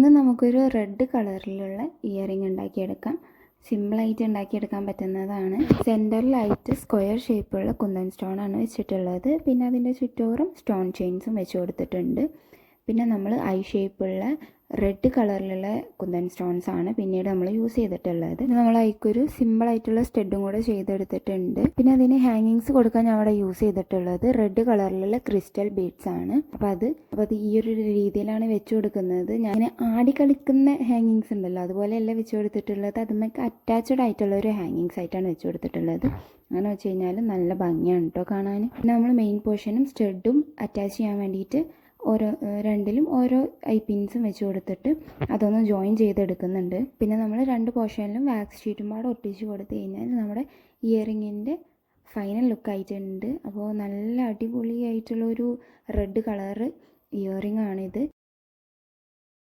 ഇന്ന് നമുക്കൊരു റെഡ് കളറിലുള്ള ഇയറിംഗ് ഉണ്ടാക്കിയെടുക്കാം. സിമ്പിളായിട്ട് ഉണ്ടാക്കിയെടുക്കാൻ പറ്റുന്നതാണ്. സെൻറ്ററിലായിട്ട് സ്ക്വയർ ഷേപ്പുള്ള കുന്തൻ സ്റ്റോണാണ് വെച്ചിട്ടുള്ളത്. പിന്നെ അതിൻ്റെ ചുറ്റോറും സ്റ്റോൺ ചെയിൻസും വെച്ച് കൊടുത്തിട്ടുണ്ട്. പിന്നെ നമ്മൾ ഐ ഷേപ്പുള്ള റെഡ് കളറിലുള്ള കുന്തൻ സ്റ്റോൺസ് ആണ് പിന്നീട് നമ്മൾ യൂസ് ചെയ്തിട്ടുള്ളത്. നമ്മൾ അതിക്കൊരു സിമ്പിളായിട്ടുള്ള സ്റ്റഡും കൂടെ ചെയ്തെടുത്തിട്ടുണ്ട്. പിന്നെ അതിന് ഹാങ്ങിങ്സ് കൊടുക്കാൻ ഞാൻ അവിടെ യൂസ് ചെയ്തിട്ടുള്ളത് റെഡ് കളറിലുള്ള ക്രിസ്റ്റൽ ബീഡ്സ് ആണ്. അപ്പോൾ അത് ഈ ഒരു രീതിയിലാണ് വെച്ച് കൊടുക്കുന്നത്. ഞാൻ ആടി കളിക്കുന്ന ഹാങ്ങിങ്സ് ഉണ്ടല്ലോ, അതുപോലെയല്ല വെച്ച് കൊടുത്തിട്ടുള്ളത്. അതുമൊക്കെ അറ്റാച്ച്ഡ് ആയിട്ടുള്ള ഒരു ഹാങ്ങിങ്സ് ആയിട്ടാണ് വെച്ച് കൊടുത്തിട്ടുള്ളത്. അങ്ങനെ വെച്ച് കഴിഞ്ഞാൽ നല്ല ഭംഗിയാണ് കേട്ടോ കാണാൻ. പിന്നെ നമ്മൾ മെയിൻ പോർഷനും സ്റ്റഡും അറ്റാച്ച് ചെയ്യാൻ വേണ്ടിയിട്ട് രണ്ടിലും ഓരോ ഐ പിൻസും വെച്ച് കൊടുത്തിട്ട് അതൊന്ന് ജോയിൻ ചെയ്തെടുക്കുന്നുണ്ട്. പിന്നെ നമ്മൾ രണ്ട് പോർഷനിലും വാക്സ് ഷീറ്റും പാടെ ഒട്ടിച്ച് കൊടുത്തു കഴിഞ്ഞാൽ നമ്മുടെ ഇയറിങ്ങിൻ്റെ ഫൈനൽ ലുക്ക് ആയിട്ടുണ്ട്. അപ്പോൾ നല്ല അടിപൊളിയായിട്ടുള്ളൊരു റെഡ് കളറ് ഇയറിംഗ് ആണിത്.